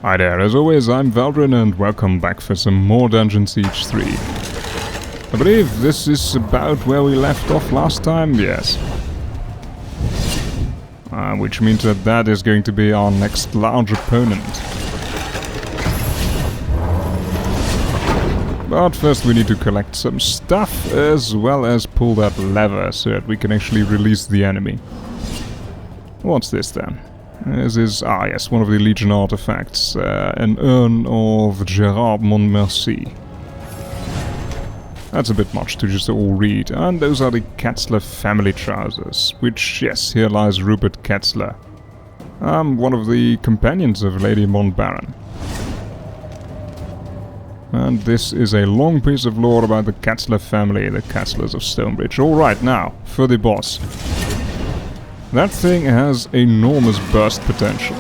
Hi there, as always I'm Feldrin and welcome back for some more Dungeon Siege 3. I believe this is about where we left off last time, yes. Which means that is going to be our next large opponent. But first we need to collect some stuff as well as pull that lever so that we can actually release the enemy. What's this then? This is, yes, one of the Legion artifacts, an urn of Gerard Montmorency. That's a bit much to just all read, and those are the Ketzler family trousers, which, yes, here lies Rupert Ketzler. One of the companions of Lady Montbaron. And this is a long piece of lore about the Ketzler family, the Ketzlers of Stonebridge. Alright, now, for the boss. That thing has enormous burst potential.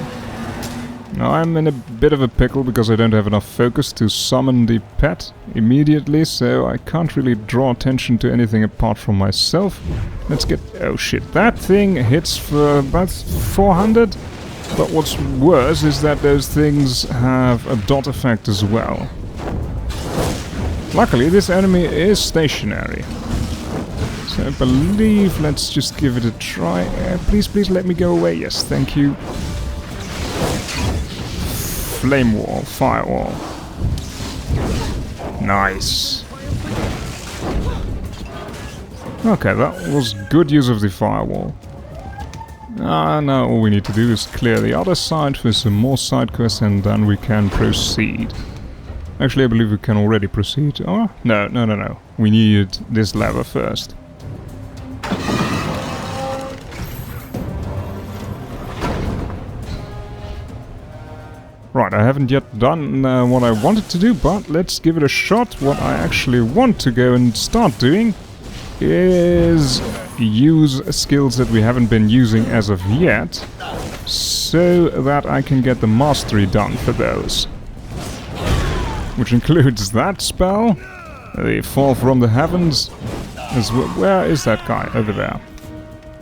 Now I'm in a bit of a pickle because I don't have enough focus to summon the pet immediately, so I can't really draw attention to anything apart from myself. Let's get... oh shit, that thing hits for about 400? But what's worse is that those things have a dot effect as well. Luckily this enemy is stationary. So I believe, let's just give it a try. Please let me go away. Yes, thank you. Flame wall, firewall. Nice. Okay, that was good use of the firewall. Now all we need to do is clear the other side for some more side quests and then we can proceed. Actually, I believe we can already proceed. Oh, no. We needed this lever first. Right, I haven't yet done what I wanted to do, but let's give it a shot. What I actually want to go and start doing is use skills that we haven't been using as of yet, so that I can get the mastery done for those. Which includes that spell, the Fall from the Heavens, as well. Where is that guy? Over there.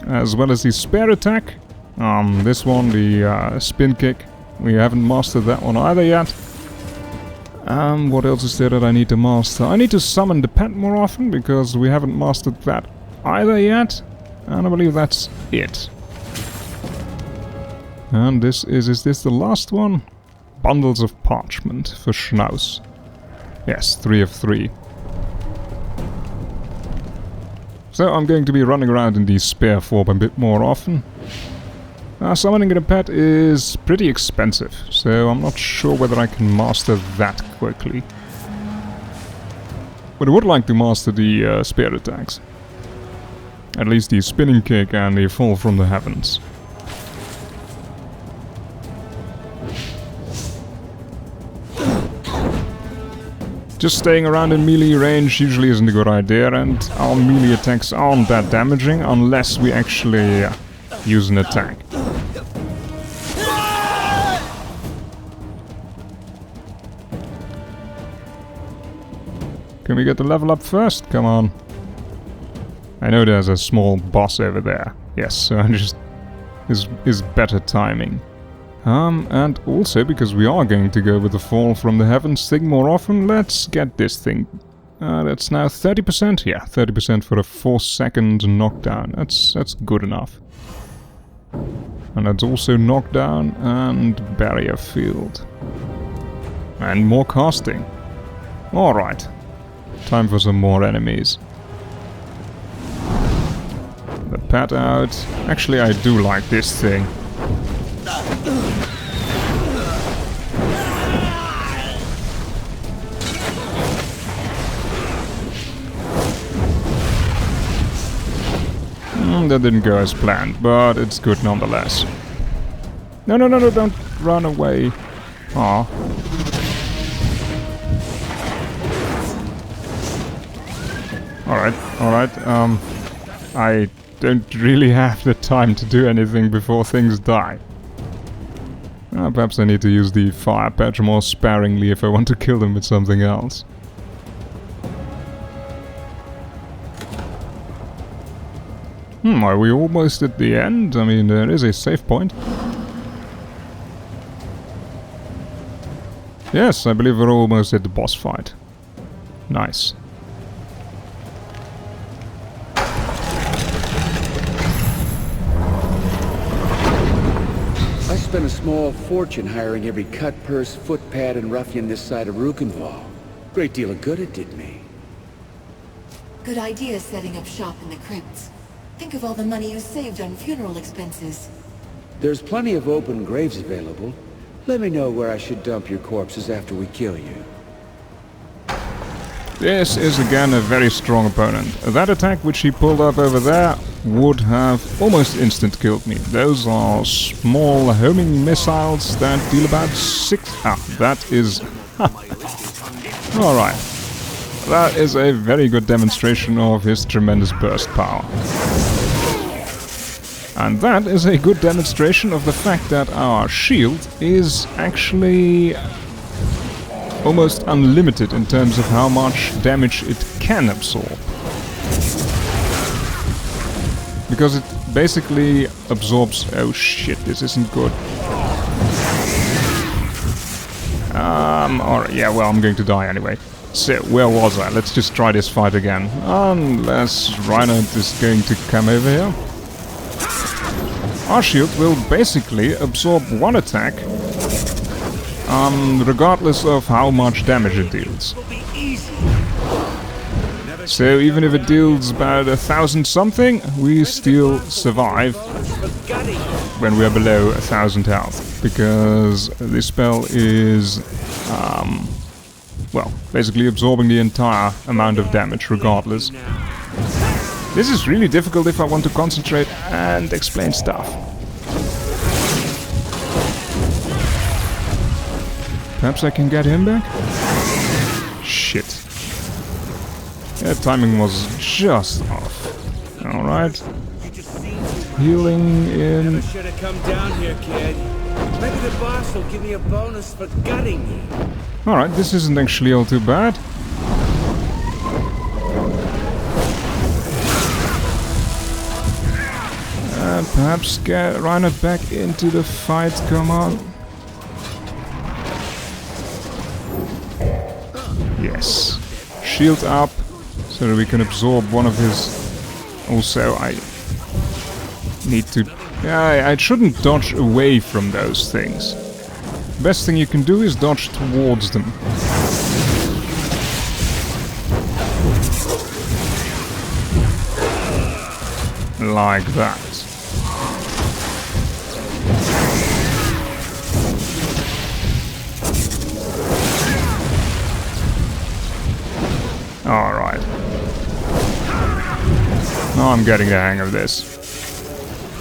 As well as the Spare Attack, this one, the Spin Kick. We haven't mastered that one either yet. What else is there that I need to master? I need to summon the pet more often, because we haven't mastered that either yet. And I believe that's it. And this is this the last one? Bundles of parchment for Schnauz. Yes, 3 of 3. So I'm going to be running around in the spare form a bit more often. Summoning a pet is pretty expensive, so I'm not sure whether I can master that quickly. But I would like to master the spear attacks. At least the Spinning Kick and the Fall from the Heavens. Just staying around in melee range usually isn't a good idea, and our melee attacks aren't that damaging unless we actually use an attack. Can we get the level up first? Come on. I know there's a small boss over there. Yes, so I just... is better timing. And also, because we are going to go with the Fall from the Heavens thing more often, let's get this thing. That's now 30%? Yeah, 30% for a 4-second knockdown. That's good enough. And that's also knockdown and barrier field. And more casting. Alright. Time for some more enemies. The pet out. Actually, I do like this thing. That didn't go as planned, but it's good nonetheless. No, don't run away. Aw. Alright, I don't really have the time to do anything before things die. Perhaps I need to use the fire patch more sparingly if I want to kill them with something else. Are we almost at the end? I mean, there is a save point. Yes, I believe we're almost at the boss fight. Nice. I spent a small fortune hiring every cut, purse, footpad, and ruffian this side of Rukenval. Great deal of good it did me. Good idea setting up shop in the crypts. Think of all the money you saved on funeral expenses. There's plenty of open graves available. Let me know where I should dump your corpses after we kill you. This is again a very strong opponent. That attack which he pulled up over there would have almost instant killed me. Those are small homing missiles that deal about 6... Ah, that is... Alright. That is a very good demonstration of his tremendous burst power. And that is a good demonstration of the fact that our shield is actually almost unlimited in terms of how much damage it can absorb. Because it basically absorbs... Oh shit, this isn't good. Alright, yeah, well, I'm going to die anyway. So, where was I? Let's just try this fight again. Unless Reinhardt is going to come over here. Our shield will basically absorb one attack, regardless of how much damage it deals. So even if it deals about 1,000 something, we still survive when we are below 1,000 health, because this spell is, well, basically absorbing the entire amount of damage regardless. This is really difficult if I want to concentrate and explain stuff. Perhaps I can get him back? Shit. Yeah, timing was just off. Alright. Healing in... Should have come down here, kid. Maybe the boss will give me a bonus for gutting me. Alright, this isn't actually all too bad. Perhaps get Reinhardt back into the fight, come on. Yes. Shield up, so that we can absorb one of his... Also, I need to... Yeah, I shouldn't dodge away from those things. Best thing you can do is dodge towards them. Like that. Alright. Now I'm getting the hang of this.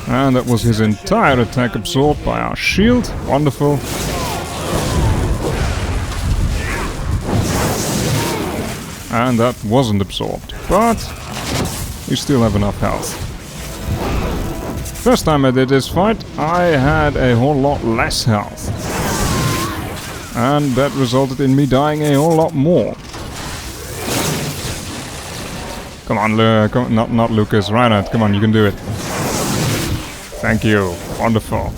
And that was his entire attack absorbed by our shield. Wonderful. And that wasn't absorbed. But we still have enough health. First time I did this fight, I had a whole lot less health. And that resulted in me dying a whole lot more. Come on, not Lucas, Reinhardt, come on, you can do it. Thank you, wonderful.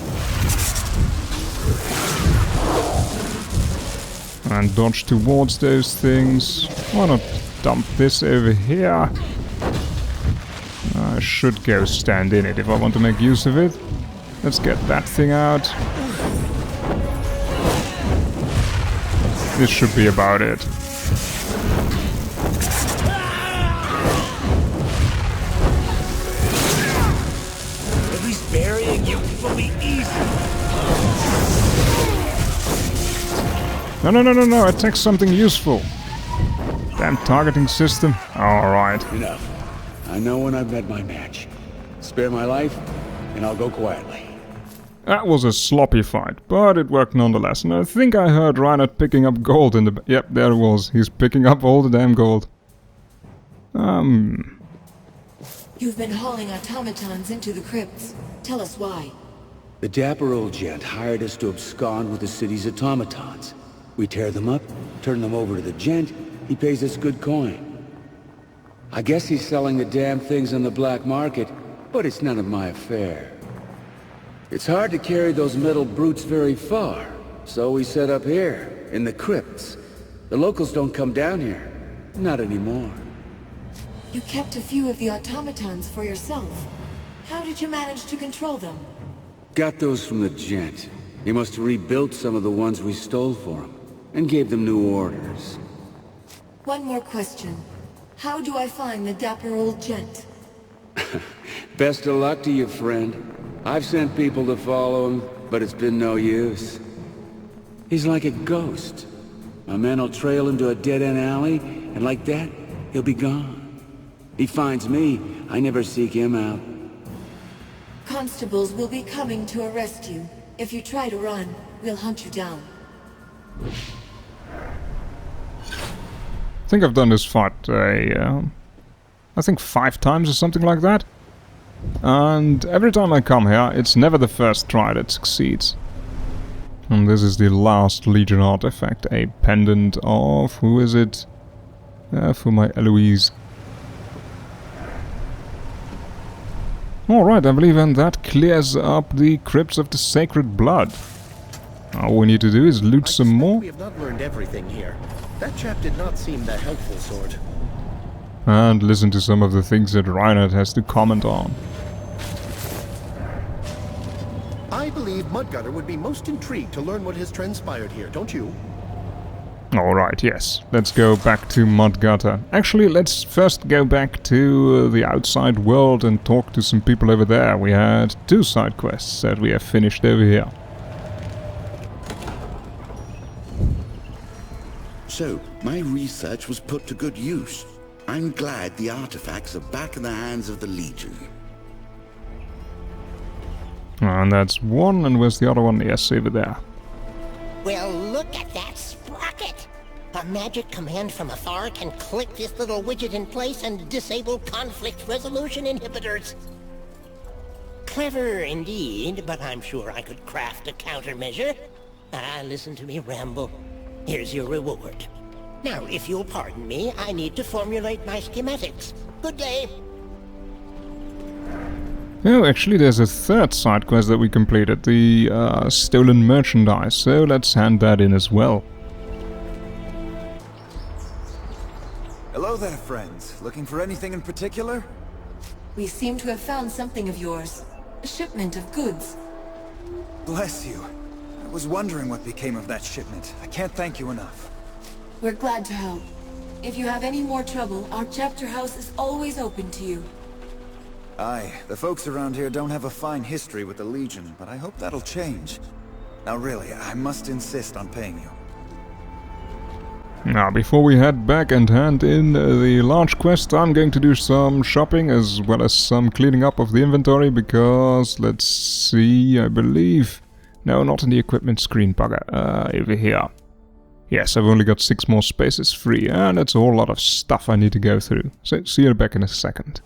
And dodge towards those things. Why not dump this over here? I should go stand in it if I want to make use of it. Let's get that thing out. This should be about it. At least burying you will be easy. No, attack something useful. Damn targeting system. Alright. Enough. I know when I've met my match. Spare my life, and I'll go quietly. That was a sloppy fight, but it worked nonetheless. And I think I heard Reinhardt picking up gold in the... Yep, there it was. He's picking up all the damn gold. You've been hauling automatons into the crypts. Tell us why. The dapper old gent hired us to abscond with the city's automatons. We tear them up, turn them over to the gent, he pays us good coin. I guess he's selling the damn things on the black market, but it's none of my affair. It's hard to carry those metal brutes very far, So we set up here, in the Crypts. The locals don't come down here. Not anymore. You kept a few of the automatons for yourself. How did you manage to control them? Got those from the gent. He must have rebuilt some of the ones we stole for him, and gave them new orders. One more question. How do I find the dapper old gent? Best of luck to you, friend. I've sent people to follow him, but it's been no use. He's like a ghost. My men will trail him to a dead-end alley, and like that, he'll be gone. He finds me, I never seek him out. Constables will be coming to arrest you. If you try to run, we'll hunt you down. I think I've done this fight, I think 5 times or something like that. And every time I come here, it's never the first try that succeeds. And this is the last Legion artifact, a pendant of... who is it? For my Eloise. Alright, I believe and that clears up the Crypts of the Sacred Blood. All we need to do is loot some more. We have not learned everything here. That chap did not seem the helpful sort. And listen to some of the things that Reinhardt has to comment on. I believe Mudgutter would be most intrigued to learn what has transpired here, don't you? Alright, yes. Let's go back to Mudgutter. Actually, let's first go back to the outside world and talk to some people over there. We had 2 side quests that we have finished over here. So, my research was put to good use. I'm glad the artifacts are back in the hands of the Legion. And that's one, and where's the other one? Yes, over there. Well, look at that sprocket! A magic command from afar can click this little widget in place and disable conflict resolution inhibitors. Clever indeed, but I'm sure I could craft a countermeasure. Listen to me ramble. Here's your reward. Now, if you'll pardon me, I need to formulate my schematics. Good day. Oh, actually there's a 3rd side quest that we completed, the stolen merchandise, so let's hand that in as well. Hello there, friends. Looking for anything in particular? We seem to have found something of yours. A shipment of goods. Bless you. I was wondering what became of that shipment. I can't thank you enough. We're glad to help. If you have any more trouble, our chapter house is always open to you. Aye, the folks around here don't have a fine history with the Legion, but I hope that'll change. Now really, I must insist on paying you. Now, before we head back and hand in the large quest, I'm going to do some shopping as well as some cleaning up of the inventory, because, let's see, I believe... No, not in the equipment screen, bugger. Over here. Yes, I've only got 6 more spaces free, and that's a whole lot of stuff I need to go through. So, see you back in a second.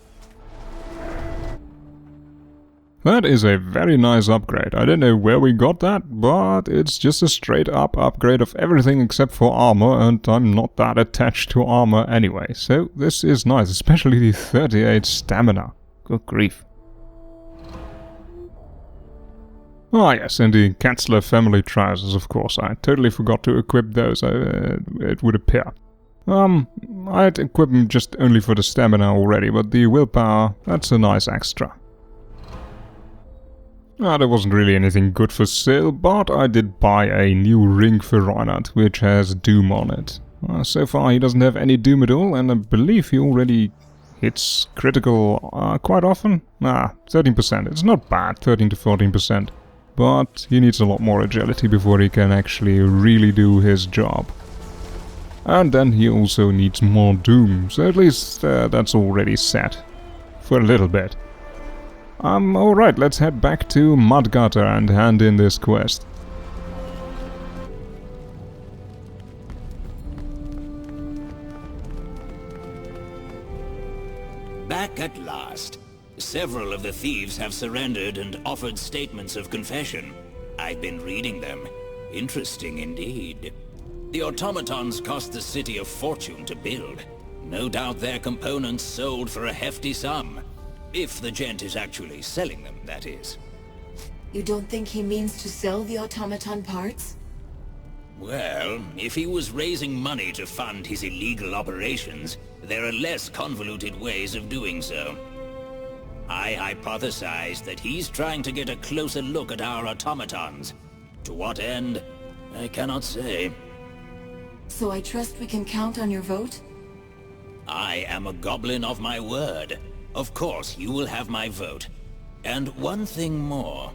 That is a very nice upgrade. I don't know where we got that, but it's just a straight up upgrade of everything except for armor, and I'm not that attached to armor anyway. So this is nice, especially the 38 stamina. Good grief. Ah yes, and the Katzler family trousers, of course. I totally forgot to equip those, it would appear. I'd equip them just only for the stamina already, but the willpower, that's a nice extra. There wasn't really anything good for sale, but I did buy a new ring for Reinhardt, which has Doom on it. So far he doesn't have any Doom at all, and I believe he already hits critical quite often. 13%. It's not bad, 13 to 14%. But he needs a lot more agility before he can actually really do his job. And then he also needs more Doom, so at least that's already set. For a little bit. Alright, let's head back to Mudgutter and hand in this quest. Back at last. Several of the thieves have surrendered and offered statements of confession. I've been reading them. Interesting indeed. The automatons cost the city a fortune to build. No doubt their components sold for a hefty sum. If the gent is actually selling them, that is. You don't think he means to sell the automaton parts? Well, if he was raising money to fund his illegal operations, there are less convoluted ways of doing so. I hypothesize that he's trying to get a closer look at our automatons. To what end, I cannot say. So I trust we can count on your vote? I am a goblin of my word. Of course, you will have my vote. And one thing more.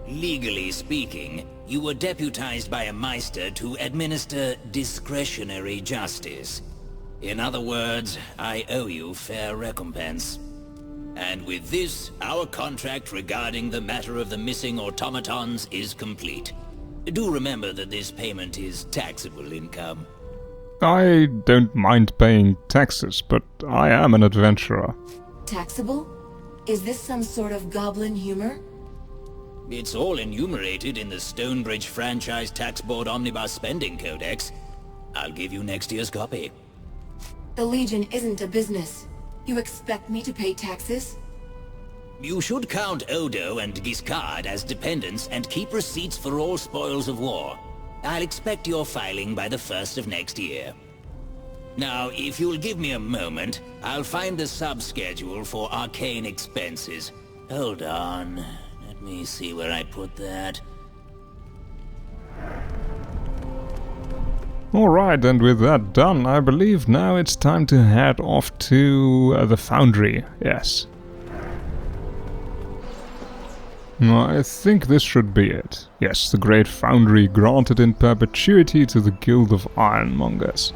Legally speaking, you were deputized by a Meister to administer discretionary justice. In other words, I owe you fair recompense. And with this, our contract regarding the matter of the missing automatons is complete. Do remember that this payment is taxable income. I don't mind paying taxes, but I am an adventurer. Taxable? Is this some sort of goblin humor? It's all enumerated in the Stonebridge Franchise Tax Board Omnibus Spending Codex. I'll give you next year's copy. The Legion isn't a business. You expect me to pay taxes? You should count Odo and Giscard as dependents and keep receipts for all spoils of war. I'll expect your filing by the 1st of next year. Now, if you'll give me a moment, I'll find the sub-schedule for arcane expenses. Hold on. Let me see where I put that. Alright, and with that done, I believe now it's time to head off to the Foundry. Yes. I think this should be it. Yes, the Great Foundry granted in perpetuity to the Guild of Ironmongers.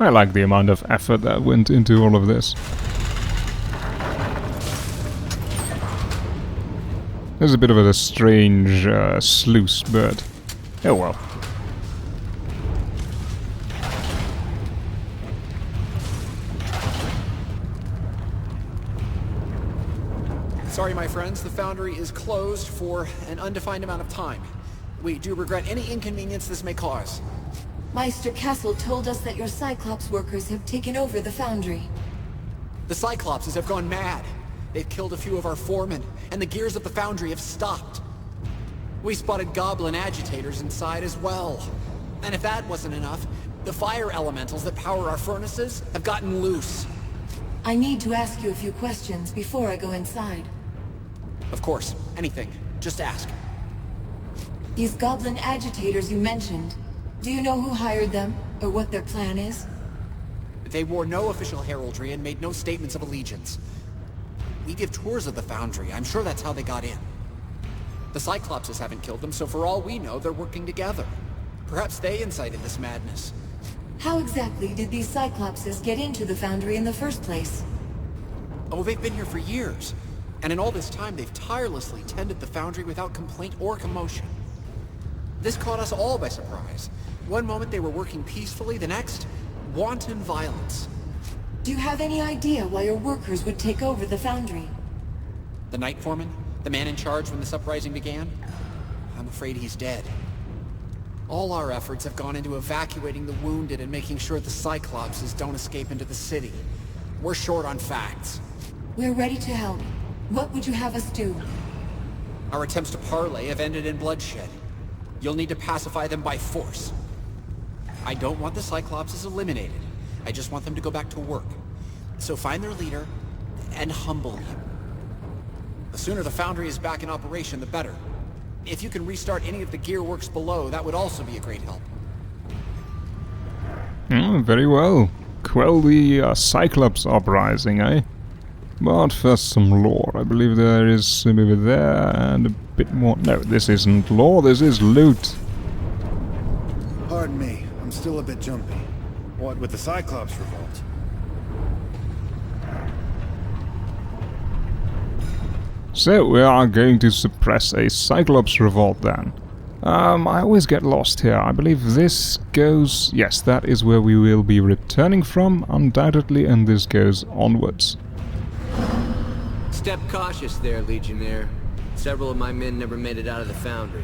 I like the amount of effort that went into all of this. There's a bit of a strange sluice, but oh well. Sorry, my friends, the Foundry is closed for an undefined amount of time. We do regret any inconvenience this may cause. Meister Castle told us that your Cyclops workers have taken over the Foundry. The Cyclopses have gone mad. They've killed a few of our foremen, and the gears of the Foundry have stopped. We spotted goblin agitators inside as well. And if that wasn't enough, the fire elementals that power our furnaces have gotten loose. I need to ask you a few questions before I go inside. Of course, anything. Just ask. These goblin agitators you mentioned, do you know who hired them, or what their plan is? They wore no official heraldry and made no statements of allegiance. We give tours of the Foundry. I'm sure that's how they got in. The Cyclopses haven't killed them, so for all we know, they're working together. Perhaps they incited this madness. How exactly did these Cyclopses get into the Foundry in the first place? Oh, they've been here for years. And in all this time, they've tirelessly tended the Foundry without complaint or commotion. This caught us all by surprise. One moment they were working peacefully, the next, wanton violence. Do you have any idea why your workers would take over the Foundry? The Night Foreman? The man in charge when this uprising began? I'm afraid he's dead. All our efforts have gone into evacuating the wounded and making sure the Cyclopses don't escape into the city. We're short on facts. We're ready to help. What would you have us do? Our attempts to parley have ended in bloodshed. You'll need to pacify them by force. I don't want the Cyclopses eliminated. I just want them to go back to work. So find their leader and humble him. The sooner the Foundry is back in operation, the better. If you can restart any of the gear works below, that would also be a great help. Very well. Quell the Cyclops uprising, eh? But first some lore. I believe there is some over there and a bit more. No, this isn't lore, this is loot. Pardon me, I'm still a bit jumpy. What with the Cyclops revolt? So we are going to suppress a Cyclops revolt then. I always get lost here. I believe this goes... Yes, that is where we will be returning from, undoubtedly, and this goes onwards. Step cautious there, Legionnaire. Several of my men never made it out of the Foundry.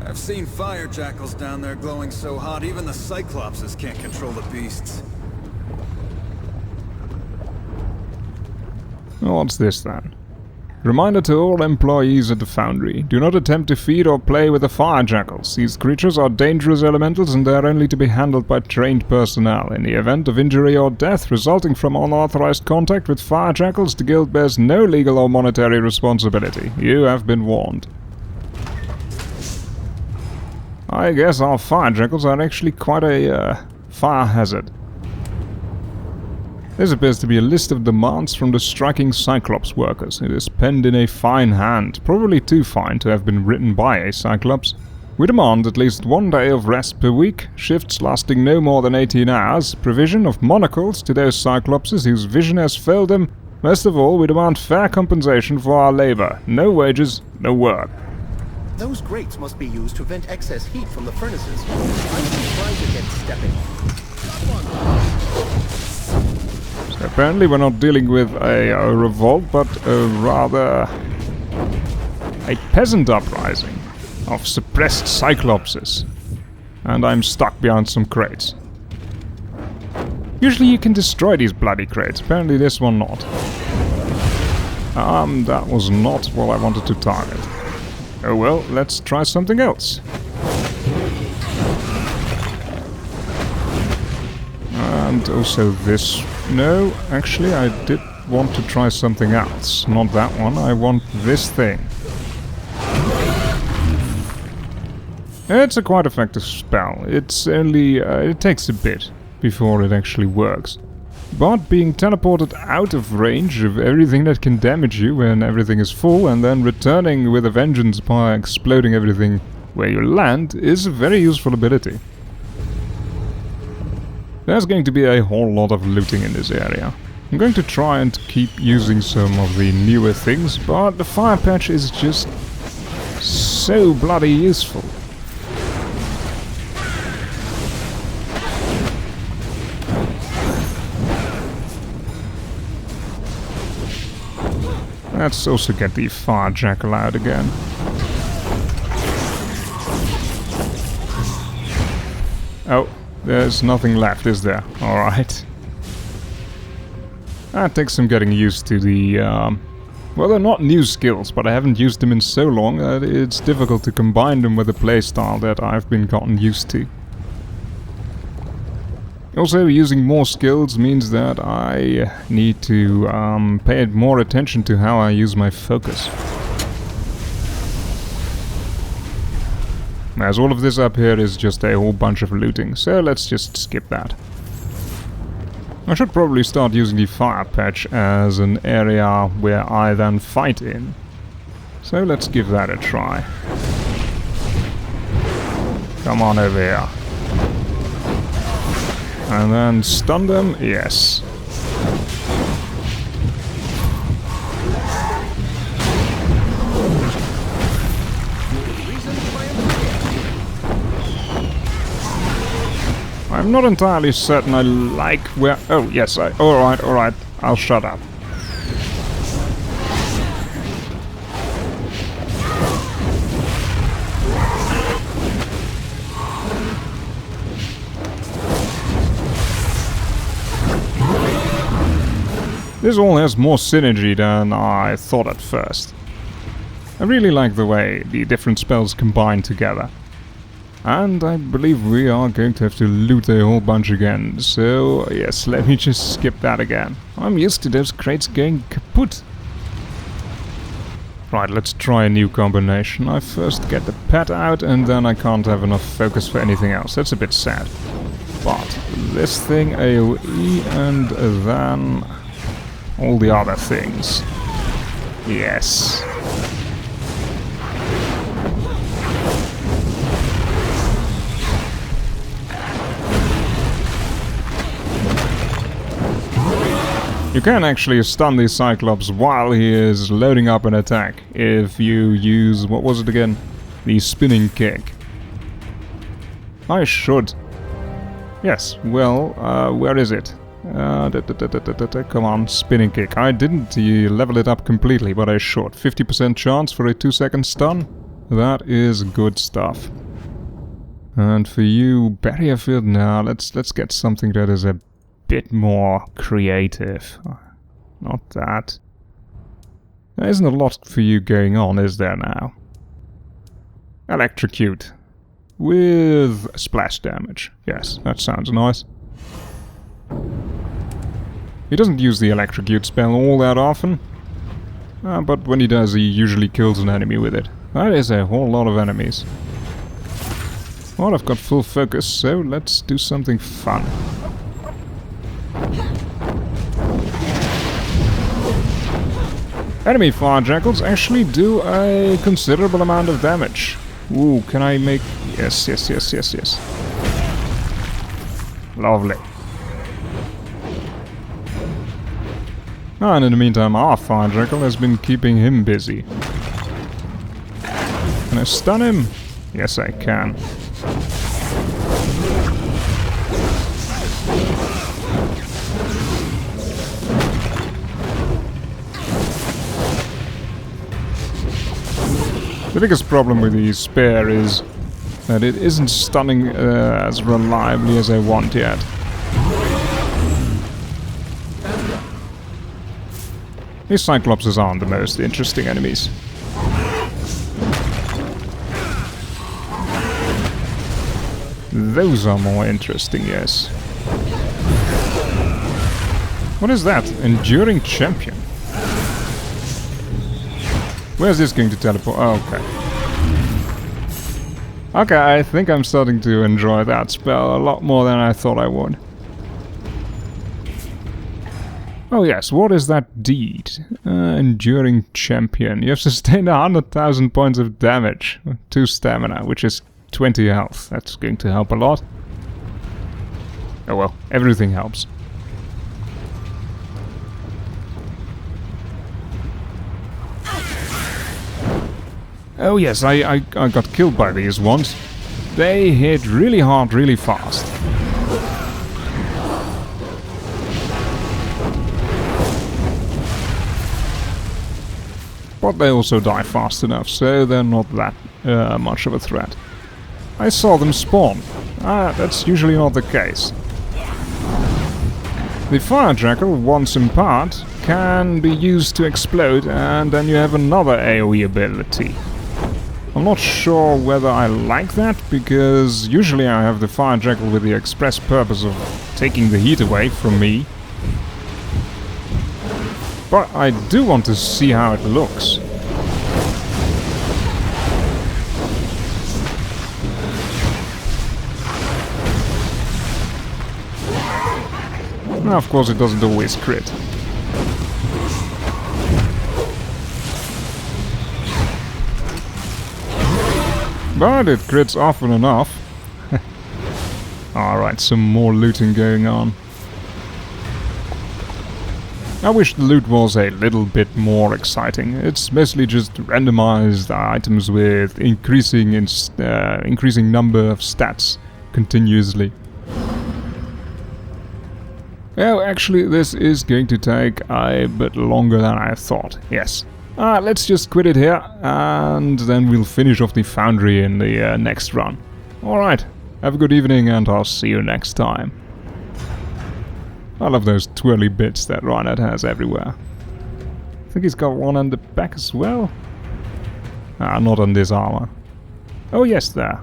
I've seen fire jackals down there glowing so hot, even the Cyclopses can't control the beasts. What's this then? Reminder to all employees at the Foundry. Do not attempt to feed or play with the fire jackals. These creatures are dangerous elementals and they are only to be handled by trained personnel. In the event of injury or death resulting from unauthorized contact with fire jackals, the guild bears no legal or monetary responsibility. You have been warned. I guess our fire jackals are actually quite a fire hazard. This appears to be a list of demands from the striking Cyclops workers. It is penned in a fine hand, probably too fine to have been written by a Cyclops. We demand at least 1 day of rest per week, shifts lasting no more than 18 hours, provision of monocles to those Cyclopses whose vision has failed them. Most of all, we demand fair compensation for our labor. No wages, no work. Those grates must be used to vent excess heat from the furnaces. I'm surprised against stepping. So apparently we're not dealing with a revolt, but rather a peasant uprising of suppressed Cyclopses. And I'm stuck behind some crates. Usually you can destroy these bloody crates, apparently this one not. That was not what I wanted to target. Oh well, let's try something else. And also this... No, actually I did want to try something else. Not that one, I want this thing. It's a quite effective spell. It's only... it takes a bit before it actually works. But being teleported out of range of everything that can damage you when everything is full and then returning with a vengeance by exploding everything where you land is a very useful ability. There's going to be a whole lot of looting in this area. I'm going to try and keep using some of the newer things, but the fire patch is just so bloody useful. Let's also get the fire jackal out again. Oh, there's nothing left, is there? Alright. That takes some getting used to the... well, they're not new skills, but I haven't used them in so long that it's difficult to combine them with the playstyle that I've been gotten used to. Also, using more skills means that I need to pay more attention to how I use my focus. As all of this up here is just a whole bunch of looting, so let's just skip that. I should probably start using the fire patch as an area where I then fight in. So let's give that a try. Come on over here. And then stun them, yes. I'm not entirely certain I like where... Oh, yes, alright, I'll shut up. This all has more synergy than I thought at first. I really like the way the different spells combine together. And I believe we are going to have to loot a whole bunch again, so yes, let me just skip that again. I'm used to those crates going kaput. Right, let's try a new combination. I first get the pet out and then I can't have enough focus for anything else. That's a bit sad. But this thing, AoE, and then all the other things. Yes. You can actually stun the Cyclops while he is loading up an attack, if you use, what was it again? The spinning kick. I should. Yes, well, where is it? Come on, spinning kick. I didn't level it up completely, but I should. 50% chance for a 2-second stun? That is good stuff. And for you, barrier field, now let's get something that is a bit more creative. Not that. There isn't a lot for you going on, is there now? Electrocute. With splash damage. Yes, that sounds nice. He doesn't use the electrocute spell all that often. But when he does, he usually kills an enemy with it. That is a whole lot of enemies. Well, I've got full focus, so let's do something fun. Enemy fire jackals actually do a considerable amount of damage. Ooh, can I make... Yes, yes, yes, yes, yes. Lovely. And in the meantime, our fire jackal has been keeping him busy. Can I stun him? Yes, I can. The biggest problem with the spear is that it isn't stunning as reliably as I want yet. These Cyclopses aren't the most interesting enemies. Those are more interesting, yes. What is that? Enduring Champion. Where's this going to teleport? Oh, okay. Okay, I think I'm starting to enjoy that spell a lot more than I thought I would. Oh yes, what is that deed? Enduring Champion. You have sustained 100,000 points of damage. 2 stamina, which is 20 health. That's going to help a lot. Oh well, everything helps. Oh yes, I got killed by these ones. They hit really hard, really fast. But they also die fast enough, so they're not that much of a threat. I saw them spawn. That's usually not the case. The fire jackal, once in part, can be used to explode, and then you have another AoE ability. I'm not sure whether I like that, because usually I have the fire jackal with the express purpose of taking the heat away from me. But I do want to see how it looks. Now, of course, it doesn't always crit. But it crits often enough. Alright, some more looting going on. I wish the loot was a little bit more exciting. It's mostly just randomized items with increasing number of stats continuously. Oh, actually, this is going to take a bit longer than I thought. Yes. Let's just quit it here, and then we'll finish off the Foundry in the next run. Alright, have a good evening, and I'll see you next time. I love those twirly bits that Reinhardt has everywhere. I think he's got one on the back as well. Not on this armor. Oh yes, there.